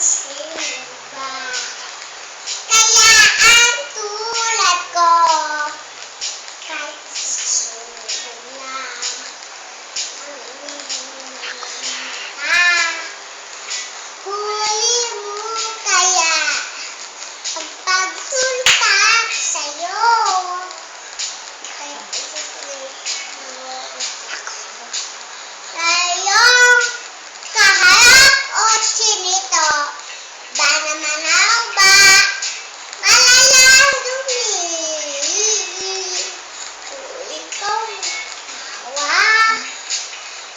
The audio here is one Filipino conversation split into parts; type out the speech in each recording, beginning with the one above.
Sino ba? Kaya ang tulad ko, kahit sino lang ang ininita. Huli mo kaya ang pagsultak sa'yo. Kaya ngayong kaharap o sinito, ba naman ang ba? Malalang dumi. Kung ikaw matawa,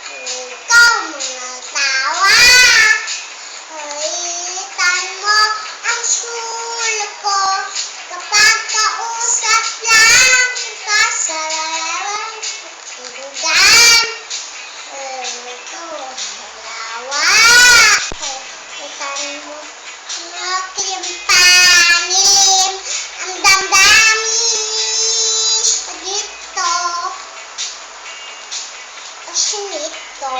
kung ikaw matawa, kainitan mo ang sulat ko kapag kausap lang kita sa lalawang tulugan. Kung ikaw malawa, kainitan mo ang aking panilim, ang damdamis pa dito, o sinito.